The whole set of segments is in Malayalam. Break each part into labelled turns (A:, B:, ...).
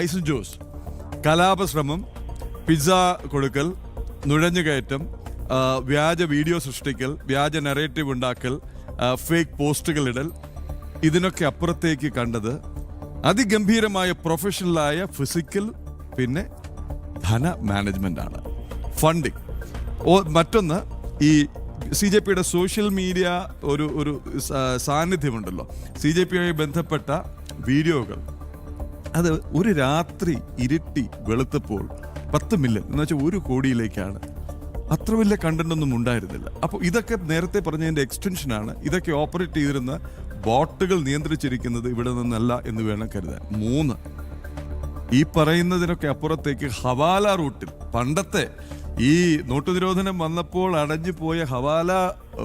A: ഐസൻ ജോസ് കലാപശ്രമം, പിസ്സ കൊടുക്കൽ, നുഴഞ്ഞുകയറ്റം, വ്യാജ വീഡിയോ സൃഷ്ടിക്കൽ, വ്യാജ നറേറ്റീവ് ഉണ്ടാക്കൽ, ഫേക്ക് പോസ്റ്റുകൾ ഇടൽ, ഇതിനൊക്കെ അപ്പുറത്തേക്ക് കണ്ടത് അതിഗംഭീരമായ പ്രൊഫഷണലായ ഫിസിക്കൽ പിന്നെ ധന മാനേജ്മെന്റ് ആണ്, ഫണ്ടിങ്. മറ്റൊന്ന് ഈ CJPയുടെ സോഷ്യൽ മീഡിയ ഒരു സാന്നിധ്യമുണ്ടല്ലോ. CJPയുമായി ബന്ധപ്പെട്ട വീഡിയോകൾ അത് ഒരു രാത്രി ഇരുട്ടി വെളുത്തപ്പോൾ 10 മില്യൺ എന്ന് വെച്ചാൽ 1 കോടിയിലേക്കാണ്. അത്ര വലിയ കണ്ടന്റ് ഒന്നും ഉണ്ടായിരുന്നില്ല. അപ്പോൾ ഇതൊക്കെ നേരത്തെ പറഞ്ഞതിന്റെ എക്സ്റ്റൻഷനാണ്. ഇതൊക്കെ ഓപ്പറേറ്റ് ചെയ്തിരുന്ന ബോട്ടുകൾ നിയന്ത്രിച്ചിരിക്കുന്നത് ഇവിടെ നിന്നല്ല എന്ന് വേണം കരുതാൻ. 3, ഈ പറയുന്നതിനൊക്കെ അപ്പുറത്തേക്ക് ഹവാല റൂട്ടിൽ പണ്ടത്തെ ഈ നോട്ട് നിരോധനം വന്നപ്പോൾ അടഞ്ഞു പോയ ഹവാല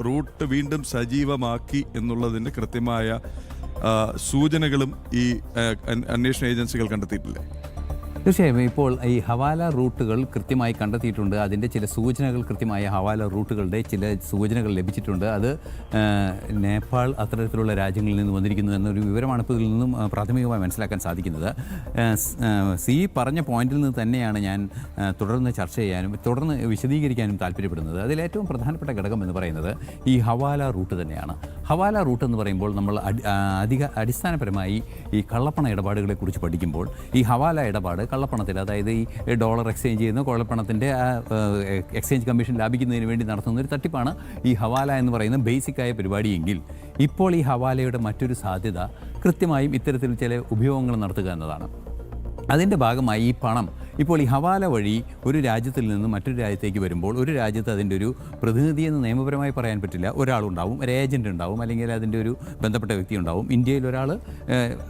A: റൂട്ട് വീണ്ടും സജീവമാക്കി എന്നുള്ളതിന്റെ കൃത്യമായ സൂചനകളും ഈ അന്വേഷണ ഏജൻസികൾ കണ്ടെത്തിയിട്ടില്ലേ?
B: തീർച്ചയായും ഇപ്പോൾ ഈ ഹവാല റൂട്ടുകൾ കൃത്യമായി കണ്ടെത്തിയിട്ടുണ്ട്. അതിൻ്റെ ചില സൂചനകൾ, കൃത്യമായ ഹവാല റൂട്ടുകളുടെ ചില സൂചനകൾ ലഭിച്ചിട്ടുണ്ട്. അത് നേപ്പാൾ അത്തരത്തിലുള്ള രാജ്യങ്ങളിൽ നിന്ന് വന്നിരിക്കുന്നു എന്നൊരു വിവരമാണ് ഇപ്പോൾ ഇതിൽ നിന്നും പ്രാഥമികമായി മനസ്സിലാക്കാൻ സാധിക്കുന്നത്. പറഞ്ഞ പോയിന്റിൽ നിന്ന് തന്നെയാണ് ഞാൻ തുടർന്ന് ചർച്ച ചെയ്യാനും തുടർന്ന് വിശദീകരിക്കാനും താല്പര്യപ്പെടുന്നത്. അതിലേറ്റവും പ്രധാനപ്പെട്ട ഘടകം എന്ന് പറയുന്നത് ഈ ഹവാല റൂട്ട് തന്നെയാണ്. ഹവാല റൂട്ട് എന്ന് പറയുമ്പോൾ നമ്മൾ അടിസ്ഥാനപരമായി ഈ കള്ളപ്പണ ഇടപാടുകളെക്കുറിച്ച് പഠിക്കുമ്പോൾ ഈ ഹവാല ഇടപാട് കള്ളപ്പണത്തിൽ, അതായത് ഈ ഡോളർ എക്സ്ചേഞ്ച് ചെയ്യുന്ന കള്ളപ്പണത്തിൻ്റെ എക്സ്ചേഞ്ച് കമ്മീഷൻ ലാഭിക്കുന്നതിന് വേണ്ടി നടത്തുന്ന ഒരു തട്ടിപ്പാണ് ഈ ഹവാല എന്ന് പറയുന്ന ബേസിക്കായ പരിപാടിയെങ്കിൽ, ഇപ്പോൾ ഈ ഹവാലയുടെ മറ്റൊരു സാധ്യത കൃത്യമായും ഇത്തരത്തിൽ ചില ഉപയോഗങ്ങൾ നടത്തുക എന്നതാണ്. അതിൻ്റെ ഭാഗമായി ഈ പണം ഇപ്പോൾ ഈ ഹവാല വഴി ഒരു രാജ്യത്തിൽ നിന്ന് മറ്റൊരു രാജ്യത്തേക്ക് വരുമ്പോൾ ഒരു രാജ്യത്ത് അതിൻ്റെ ഒരു പ്രതിനിധി എന്ന് നിയമപരമായി പറയാൻ പറ്റില്ല, ഒരാളുണ്ടാവും, ഒരു ഏജൻറ്റ് ഉണ്ടാവും, അല്ലെങ്കിൽ അതിൻ്റെ ഒരു ബന്ധപ്പെട്ട വ്യക്തി ഉണ്ടാവും. ഇന്ത്യയിൽ ഒരാൾ,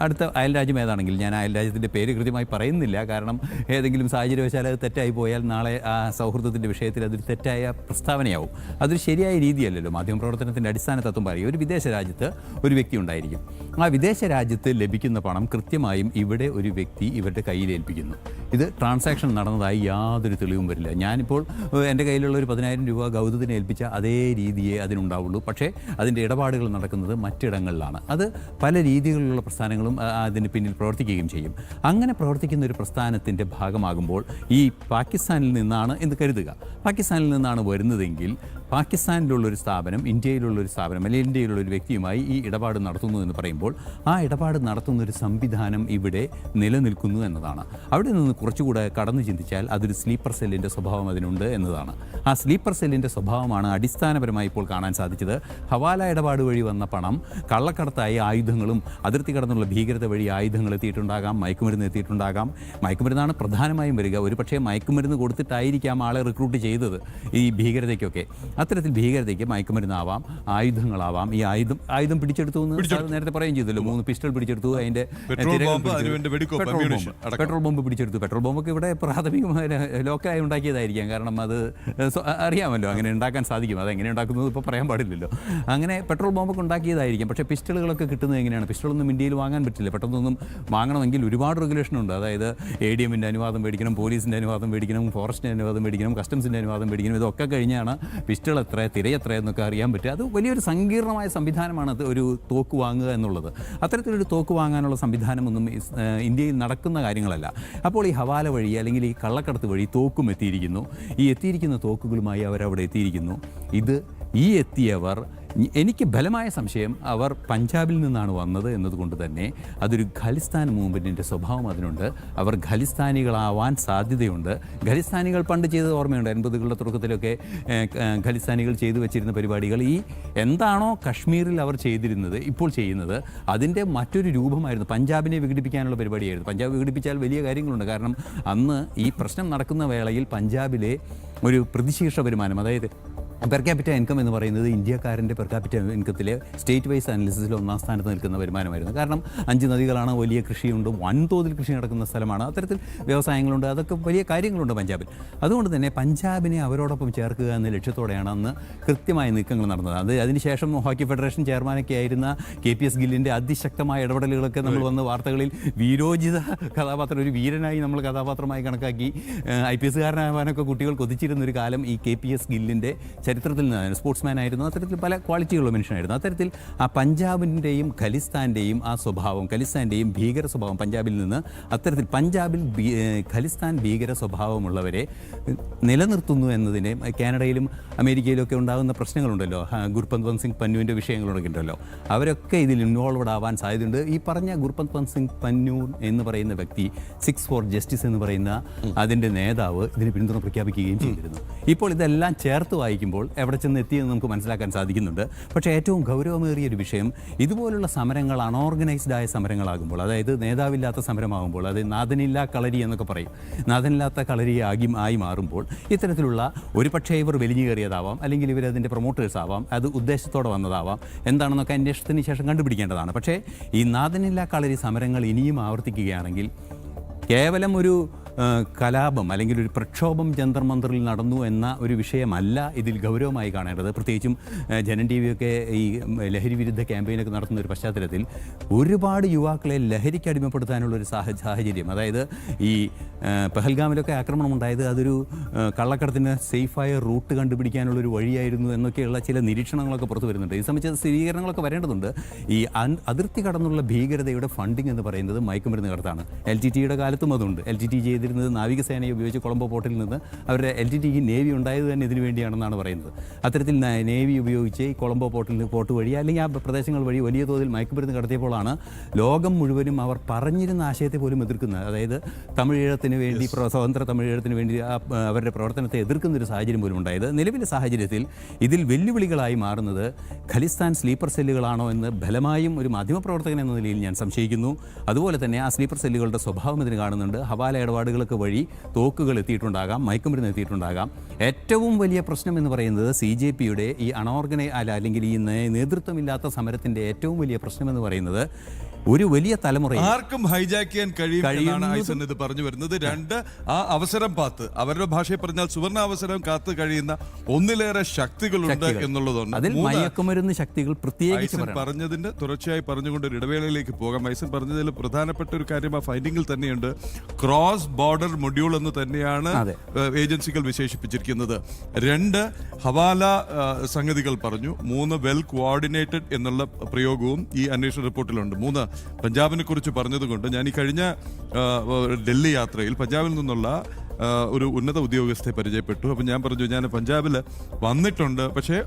B: അടുത്ത അയൽരാജ്യം ഏതാണെങ്കിൽ ഞാൻ അയൽരാജ്യത്തിൻ്റെ പേര് കൃത്യമായി പറയുന്നില്ല, കാരണം ഏതെങ്കിലും സാഹചര്യവശാൽ അത് തെറ്റായി പോയാൽ നാളെ ആ സൗഹൃദത്തിൻ്റെ വിഷയത്തിൽ അതൊരു തെറ്റായ പ്രസ്താവനയാവും. അതൊരു ശരിയായ രീതിയല്ലല്ലോ. മാധ്യമപ്രവർത്തനത്തിൻ്റെ അടിസ്ഥാന തത്വം പറയും ഒരു വിദേശ രാജ്യത്ത് ഒരു വ്യക്തി ഉണ്ടായിരിക്കും. ആ വിദേശ രാജ്യത്ത് ലഭിക്കുന്ന പണം കൃത്യമായും ഇവിടെ ഒരു വ്യക്തി ഇവരുടെ കയ്യിൽ ഏൽപ്പിക്കുന്നു. ഇത് ട്രാൻസാക്ഷൻ നടന്നതായി യാതൊരു തെളിവും വരില്ല. ഞാനിപ്പോൾ എൻ്റെ കയ്യിലുള്ള ഒരു 10,000 രൂപ ഗൗതത്തിനെ ഏൽപ്പിച്ച അതേ രീതിയേ അതിനുണ്ടാവുള്ളൂ. പക്ഷേ അതിൻ്റെ ഇടപാടുകൾ നടക്കുന്നത് മറ്റിടങ്ങളിലാണ്. അത് പല രീതികളിലുള്ള പ്രസ്ഥാനങ്ങളും അതിന് പിന്നിൽ പ്രവർത്തിക്കുകയും ചെയ്യും. അങ്ങനെ പ്രവർത്തിക്കുന്ന ഒരു പ്രസ്ഥാനത്തിൻ്റെ ഭാഗമാകുമ്പോൾ ഈ പാകിസ്ഥാനിൽ നിന്നാണ് എന്ന് കരുതുക, പാകിസ്ഥാനിൽ നിന്നാണ് വരുന്നതെങ്കിൽ പാകിസ്ഥാനിലുള്ളൊരു സ്ഥാപനം ഇന്ത്യയിലുള്ളൊരു സ്ഥാപനം അല്ലെങ്കിൽ ഇന്ത്യയിലുള്ളൊരു വ്യക്തിയുമായി ഈ ഇടപാട് നടത്തുന്നു എന്ന് പറയുമ്പോൾ ആ ഇടപാട് നടത്തുന്നൊരു സംവിധാനം ഇവിടെ നിലനിൽക്കുന്നു എന്നതാണ്. അവിടെ നിന്ന് കുറച്ചുകൂടെ കടന്നു ചിന്തിച്ചാൽ അതൊരു സ്ലീപ്പർ സെല്ലിൻ്റെ സ്വഭാവം അതിനുണ്ട് എന്നതാണ്. ആ സ്ലീപ്പർ സെല്ലിൻ്റെ സ്വഭാവമാണ് അടിസ്ഥാനപരമായി ഇപ്പോൾ കാണാൻ സാധിച്ചത്. ഹവാല ഇടപാട് വഴി വന്ന പണം കള്ളക്കടത്തായി ആയുധങ്ങളും അതിർത്തി കടന്നുള്ള ഭീകരത വഴി ആയുധങ്ങൾ എത്തിയിട്ടുണ്ടാകാം, മയക്കുമരുന്ന് എത്തിയിട്ടുണ്ടാകാം. മയക്കുമരുന്നാണ് പ്രധാനമായും വരിക. ഒരു പക്ഷേ മയക്കുമരുന്ന് കൊടുത്തിട്ടായിരിക്കാം ആളെ റിക്രൂട്ട് ചെയ്തത് ഈ ഭീകരതയ്ക്കൊക്കെ. അത്തരത്തിൽ ഭീകരതയ്ക്ക് മയക്കുമരുന്നാവാം, ആയുധങ്ങളാവാം. ഈ ആയുധം പിടിച്ചെടുത്തു എന്ന് നേരത്തെ പറയുകയും ചെയ്തല്ലോ. 3 പിസ്റ്റൾ പിടിച്ചെടുത്തു, അതിൻ്റെ പെട്രോൾ ബോംബ് പിടിച്ചെടുത്തു. പെട്രോൾ ബോംബൊക്കെ ഇവിടെ പ്രാഥമികമായി ലോക്കലായി ഉണ്ടാക്കിയതായിരിക്കാം, കാരണം അത് അറിയാമല്ലോ അങ്ങനെ ഉണ്ടാക്കാൻ സാധിക്കും. അതെങ്ങനെ ഉണ്ടാക്കുന്നത് ഇപ്പോൾ പറയാൻ പാടില്ലല്ലോ. അങ്ങനെ പെട്രോൾ ബോംബൊക്കെ ഉണ്ടാക്കിയതായിരിക്കും. പക്ഷേ പിസ്റ്റളുകളൊക്കെ കിട്ടുന്നത് എങ്ങനെയാണ്? പിസ്റ്റളൊന്നും ഇന്ത്യയിൽ വാങ്ങാൻ പറ്റില്ല. പെട്ടെന്നൊന്നും വാങ്ങണമെങ്കിൽ ഒരുപാട് റെഗുലേഷൻ ഉണ്ട്. അതായത് ADMൻ്റെ അനുവാദം മേടിക്കണം, പോലീസിൻ്റെ അനുവാദം മേടിക്കണം, ഫോറസ്റ്റിൻ്റെ അനുവാദം മേടിക്കണം, കസ്റ്റംസിൻ്റെ അനുവാദം മേടിക്കണം. ഇതൊക്കെ കഴിഞ്ഞാണ് പിസ്റ്റൾ എത്ര, തിര എത്ര എന്നൊക്കെ അറിയാൻ പറ്റുക. അത് വലിയൊരു സങ്കീർണമായ സംവിധാനമാണ് ഒരു തോക്ക് വാങ്ങുക എന്നുള്ളത്. അത്തരത്തിലൊരു തോക്ക് വാങ്ങാനുള്ള സംവിധാനമൊന്നും ഇന്ത്യയിൽ നടക്കുന്ന കാര്യങ്ങളല്ല. അപ്പോൾ ഈ ഹവാല വഴി അല്ലെങ്കിൽ ഈ കള്ളക്കടത്ത് വഴി തോക്കും എത്തിയിരിക്കുന്നു. ഈ എത്തിയിരിക്കുന്ന തോക്കുകളുമായി അവരവിടെ എത്തിയിരിക്കുന്നു. ഈ എത്തിയവർ, എനിക്ക് ബലമായ സംശയം അവർ പഞ്ചാബിൽ നിന്നാണ് വന്നത് എന്നതുകൊണ്ട് തന്നെ അതൊരു ഖലിസ്ഥാൻ മൂവ്മെൻറ്റിൻ്റെ സ്വഭാവം അതിനുണ്ട്. അവർ ഖലിസ്ഥാനികളാവാൻ സാധ്യതയുണ്ട്. ഖലിസ്ഥാനികൾ പണ്ട് ചെയ്തത് ഓർമ്മയുണ്ട്. 80കളുടെ തുടക്കത്തിലൊക്കെ ഖലിസ്ഥാനികൾ ചെയ്തു വെച്ചിരുന്ന പരിപാടികൾ ഈ എന്താണോ കശ്മീരിൽ അവർ ചെയ്തിരുന്നത് ഇപ്പോൾ ചെയ്യുന്നത് അതിൻ്റെ മറ്റൊരു രൂപമായിരുന്നു. പഞ്ചാബിനെ വിഘടിപ്പിക്കാനുള്ള പരിപാടിയായിരുന്നു. പഞ്ചാബ് വിഘടിപ്പിച്ചാൽ വലിയ കാര്യങ്ങളുണ്ട്. കാരണം അന്ന് ഈ പ്രശ്നം നടക്കുന്ന വേളയിൽ പഞ്ചാബിലെ ഒരു പ്രതിശീർഷ വരുമാനം, അതായത് പെർ ക്യാപിറ്റ ഇൻകം എന്ന് പറയുന്നത് ഇന്ത്യക്കാരൻ്റെ പെർ ക്യാപിറ്റ ഇൻകത്തിലെ സ്റ്റേറ്റ് വൈസ് അനാലിസിസിൽ 1ാം സ്ഥാനത്ത് നിൽക്കുന്ന വരുമാനമായിരുന്നു. കാരണം 5 നദികളാണ്, വലിയ കൃഷിയുണ്ട്, വൻതോതിൽ കൃഷി നടക്കുന്ന സ്ഥലമാണ്, അത്തരത്തിൽ വ്യവസായങ്ങളുണ്ട്, അതൊക്കെ വലിയ കാര്യങ്ങളുണ്ട് പഞ്ചാബിൽ. അതുകൊണ്ട് തന്നെ പഞ്ചാബിനെ അവരോടൊപ്പം ചേർക്കുക എന്ന ലക്ഷ്യത്തോടെയാണ് അന്ന് കൃത്യമായ നീക്കങ്ങൾ നടന്നത്. അതിനുശേഷം ഹോക്കി ഫെഡറേഷൻ ചെയർമാനൊക്കെ ആയിരുന്ന KPS ഗില്ലിൻ്റെ അതിശക്തമായ ഇടപെടലുകളൊക്കെ നമ്മൾ വന്ന വാർത്തകളിൽ വീരോചിത കഥാപാത്രം, ഒരു വീരനായി നമ്മൾ കഥാപാത്രമായി കണക്കാക്കി IPS കാരനാവാനൊക്കെ കുട്ടികൾ കൊതിച്ചിരുന്നൊരു കാലം ഈ KPS ഗില്ലിൻ്റെ ചരിത്രത്തിൽ നിന്ന് സ്പോർട്സ്മാൻ ആയിരുന്നു, അത്തരത്തിൽ പല ക്വാളിറ്റിയുള്ള മനുഷ്യനായിരുന്നു. അത്തരത്തിൽ ആ പഞ്ചാബിൻ്റെയും ഖലിസ്ഥാൻ്റെയും ആ സ്വഭാവം, ഖലിസ്ഥാൻ്റെയും ഭീകര സ്വഭാവം പഞ്ചാബിൽ നിന്ന് അത്തരത്തിൽ പഞ്ചാബിൽ ഖലിസ്ഥാൻ ഭീകര സ്വഭാവമുള്ളവരെ നിലനിർത്തുന്നു എന്നതിന് കാനഡയിലും അമേരിക്കയിലും ഒക്കെ ഉണ്ടാകുന്ന പ്രശ്നങ്ങളുണ്ടല്ലോ, ഗുർപന്ത് സിംഗ് പന്നുവിൻ്റെ വിഷയങ്ങളൊക്കെ ഉണ്ടല്ലോ, അവരൊക്കെ ഇതിൽ ഇൻവോൾവഡ് ആവാൻ സാധ്യതയുണ്ട്. ഈ പറഞ്ഞ ഗുർപന്ത് സിംഗ് പന്നു എന്ന് പറയുന്ന വ്യക്തി 6 for Justice എന്ന് പറയുന്ന അതിൻ്റെ നേതാവ് ഇതിന് പിന്തുണ പ്രഖ്യാപിക്കുകയും ചെയ്തിരുന്നു. ഇപ്പോൾ ഇതെല്ലാം ചേർത്ത് വായിക്കുമ്പോൾ എവിടെ ചെന്ന് എത്തിയെന്ന് നമുക്ക് മനസ്സിലാക്കാൻ സാധിക്കുന്നുണ്ട്. പക്ഷേ ഏറ്റവും ഗൗരവമേറിയൊരു വിഷയം, ഇതുപോലുള്ള സമരങ്ങൾ അൺഓർഗനൈസ്ഡ് ആയ സമരങ്ങളാകുമ്പോൾ, അതായത് നേതാവില്ലാത്ത സമരമാകുമ്പോൾ, അത് നാഥനില്ലാ കളരി എന്നൊക്കെ പറയും, നാഥനില്ലാത്ത കളരി ആയി മാറുമ്പോൾ ഇത്തരത്തിലുള്ള ഒരു പക്ഷേ ഇവർ വലിഞ്ഞു കയറിയതാവാം, അല്ലെങ്കിൽ ഇവരതിൻ്റെ പ്രൊമോട്ടേഴ്സ് ആവാം, അത് ഉദ്ദേശത്തോടെ വന്നതാവാം, എന്താണെന്നൊക്കെ അന്വേഷണത്തിന് ശേഷം കണ്ടുപിടിക്കേണ്ടതാണ്. പക്ഷേ ഈ നാഥനില്ലാ കളരി സമരങ്ങൾ ഇനിയും ആവർത്തിക്കുകയാണെങ്കിൽ കേവലം ഒരു കലാപം അല്ലെങ്കിൽ ഒരു പ്രക്ഷോഭം ജന്തർ മന്ദറിൽ നടന്നു എന്ന ഒരു വിഷയമല്ല ഇതിൽ ഗൗരവമായി കാണേണ്ടത്. പ്രത്യേകിച്ചും ജനൻ ടി വിയൊക്കെ ഈ ലഹരി വിരുദ്ധ ക്യാമ്പയിനൊക്കെ നടത്തുന്ന ഒരു പശ്ചാത്തലത്തിൽ ഒരുപാട് യുവാക്കളെ ലഹരിക്ക് അടിമപ്പെടുത്താനുള്ളൊരു സാഹചര്യം, അതായത് ഈ പെഹൽഗാമിലൊക്കെ ആക്രമണം ഉണ്ടായത് അതൊരു കള്ളക്കടത്തിന് സേഫായ റൂട്ട് കണ്ടുപിടിക്കാനുള്ളൊരു വഴിയായിരുന്നു എന്നൊക്കെയുള്ള ചില നിരീക്ഷണങ്ങളൊക്കെ പുറത്തു വരുന്നുണ്ട്. ഇത് സംബന്ധിച്ച സ്ഥിരീകരണങ്ങളൊക്കെ വരേണ്ടതുണ്ട്. ഈ അതിർത്തി കടന്നുള്ള ഭീകരതയുടെ ഫണ്ടിങ് എന്ന് പറയുന്നത് മയക്കുമരുന്ന് കടത്താണ്. LTTയുടെ കാലത്തും അതുണ്ട്. LTT ചെയ്തിരുന്നത് നാവികസേനയെ ഉപയോഗിച്ച് കൊളംബോ പോർട്ടിൽ നിന്ന് അവരുടെ LTTക്ക് നേവി ഉണ്ടായത് തന്നെ ഇതിനു വേണ്ടിയാണെന്നാണ് പറയുന്നത്. അത്തരത്തിൽ നേവി ഉപയോഗിച്ച് ഈ കൊളംബോ പോർട്ട് വഴി അല്ലെങ്കിൽ ആ പ്രദേശങ്ങൾ വഴി വലിയ തോതിൽ മയക്കുമരുന്ന് കടത്തിയപ്പോഴാണ് ലോകം മുഴുവനും അവർ പറഞ്ഞിരുന്ന ആശയത്തെ പോലും എതിർക്കുന്നത്. അതായത് തമിഴീഴത്തിന് വേണ്ടി, സ്വതന്ത്ര തമിഴീഴത്തിന് വേണ്ടി അവരുടെ പ്രവർത്തനത്തെ എതിർക്കുന്നൊരു സാഹചര്യം പോലും ഉണ്ടായത്. നിലവിലെ സാഹചര്യത്തിൽ ഇതിൽ വെല്ലുവിളികളായി മാറുന്നത് ഖലിസ്ഥാൻ സ്ലീപ്പർ സെല്ലുകളാണോ എന്ന് ബലമായും ഒരു മാധ്യമപ്രവർത്തകൻ എന്ന നിലയിൽ ഞാൻ സംശയിക്കുന്നു. അതുപോലെ തന്നെ ആ സ്ലീപ്പർ സെല്ലുകളുടെ സ്വഭാവം ഇതിന് കാണുന്നുണ്ട്. ഹവാല ഇടപാടുകളൊക്കെ വഴി തോക്കുകൾ എത്തിയിട്ടുണ്ടാകാം, മയക്കുമരുന്ന് എത്തിയിട്ടുണ്ടാകാം. ഏറ്റവും വലിയ പ്രശ്നം എന്ന് പറയുന്നത് CJPയുടെ ഈ അല്ലെങ്കിൽ ഈ നേതൃത്വമില്ലാത്ത സമരത്തിൻ്റെ ഏറ്റവും വലിയ പ്രശ്നം എന്ന് പറയുന്നത് ഒരു വലിയ തലമുറ
A: ആർക്കും ഹൈജാക്ക് ചെയ്യാൻ കഴിയുമെന്നാണ് ഐസൻ ഇത് പറഞ്ഞു വരുന്നത്. 2, ആ അവസരം പാത്ത്, അവരുടെ ഭാഷയിൽ പറഞ്ഞാൽ സുവർണാവസരം കാത്ത് കഴിയുന്ന ഒന്നിലേറെ ശക്തികളുണ്ട് എന്നുള്ളതാണ്.
B: അതിൽ മയക്കുമരുന്ന് ശക്തികൾ പ്രത്യേകിച്ച്
A: പറഞ്ഞതിന്റെ തുടർച്ചയായി പറഞ്ഞുകൊണ്ട് ഒരു ഇടവേളയിലേക്ക് പോകാം. ഐസൻ പറഞ്ഞതിൽ പ്രധാനപ്പെട്ട ഒരു കാര്യം ആ ഫൈൻഡിങ്ങിൽ തന്നെയുണ്ട്. ക്രോസ് ബോർഡർ മൊഡ്യൂൾ എന്ന് തന്നെയാണ് ഏജൻസികൾ വിശേഷിപ്പിച്ചിരിക്കുന്നത്. 2 ഹവാല സംഗതികൾ പറഞ്ഞു. 3 വെൽ കോർഡിനേറ്റഡ് എന്നുള്ള പ്രയോഗവും ഈ അന്വേഷണ റിപ്പോർട്ടിലുണ്ട്. 3 പഞ്ചാബിനെ കുറിച്ച് പറഞ്ഞതുകൊണ്ട് ഞാൻ ഈ കഴിഞ്ഞ ഡൽഹി യാത്രയിൽ പഞ്ചാബിൽ നിന്നുള്ള ഒരു ഉന്നത ഉദ്യോഗസ്ഥയെ പരിചയപ്പെട്ടു. അപ്പം ഞാൻ പറഞ്ഞു, ഞാൻ പഞ്ചാബിൽ വന്നിട്ടുണ്ട്, പക്ഷേ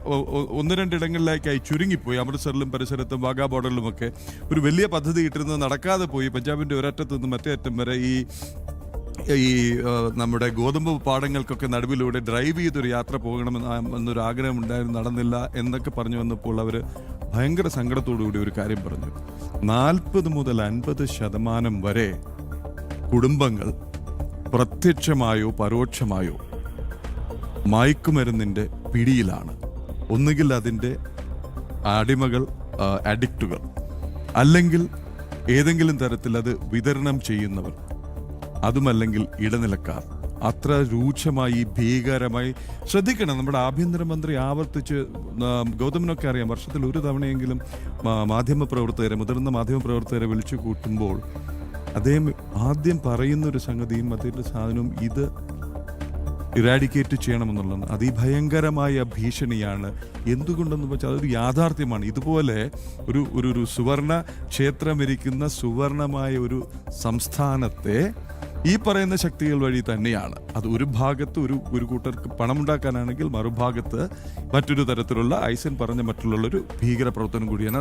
A: 1-2 ഇടങ്ങളിലേക്കായി ചുരുങ്ങിപ്പോയി. അമൃത്സറിലും പരിസരത്തും വാഗാ ബോർഡറിലുമൊക്കെ ഒരു വലിയ പദ്ധതി ഇട്ടിരുന്നത് നടക്കാതെ പോയി. പഞ്ചാബിൻ്റെ ഒരറ്റത്ത് നിന്ന് മറ്റേ അറ്റം വരെ ഈ നമ്മുടെ ഗോതമ്പ് പാടങ്ങൾക്കൊക്കെ നടുവിലൂടെ ഡ്രൈവ് ചെയ്തൊരു യാത്ര പോകണമെന്നൊരു ആഗ്രഹം ഉണ്ടായിരുന്നു, നടന്നില്ല എന്നൊക്കെ പറഞ്ഞു വന്നപ്പോൾ അവർ ഭയങ്കര സങ്കടത്തോടുകൂടി ഒരു കാര്യം പറഞ്ഞു. 40 മുതൽ 50% വരെ കുടുംബങ്ങൾ പ്രത്യക്ഷമായോ പരോക്ഷമായോ മയക്കുമരുന്നിൻ്റെ പിടിയിലാണ്. ഒന്നുകിൽ അതിൻ്റെ അടിമകൾ, അഡിക്റ്റുകൾ, അല്ലെങ്കിൽ ഏതെങ്കിലും തരത്തിൽ അത് വിതരണം ചെയ്യുന്നവർ, അതുമല്ലെങ്കിൽ ഇടനിലക്കാർ. അത്ര രൂക്ഷമായി, ഭീകരമായി ശ്രദ്ധിക്കണം. നമ്മുടെ ആഭ്യന്തരമന്ത്രി ആവർത്തിച്ച്, ഗൗതമിനൊക്കെ അറിയാം, വർഷത്തിൽ ഒരു തവണയെങ്കിലും മുതിർന്ന മാധ്യമപ്രവർത്തകരെ വിളിച്ചു കൂട്ടുമ്പോൾ അദ്ദേഹം ആദ്യം പറയുന്നൊരു സംഗതിയും അതിൻ്റെ സാധനവും ഇത് ഇറാഡിക്കേറ്റ് ചെയ്യണമെന്നുള്ളതാണ്. അതിഭയങ്കരമായ ഭീഷണിയാണ്. എന്തുകൊണ്ടെന്ന് വെച്ചാൽ അതൊരു യാഥാർത്ഥ്യമാണ്. ഇതുപോലെ ഒരു സുവർണ ക്ഷേത്രമിരിക്കുന്ന സുവർണമായ ഒരു സംസ്ഥാനത്തെ ഈ പറയുന്ന ശക്തികൾ വഴി തന്നെയാണ്. അത് ഒരു ഭാഗത്ത് ഒരു കൂട്ടർക്ക് പണമുണ്ടാക്കാനാണെങ്കിൽ, മറുഭാഗത്ത് മറ്റൊരു തരത്തിലുള്ള ഐസൻ പറഞ്ഞ മറ്റുള്ളൊരു ഭീകര പ്രവർത്തനം കൂടിയാണ്.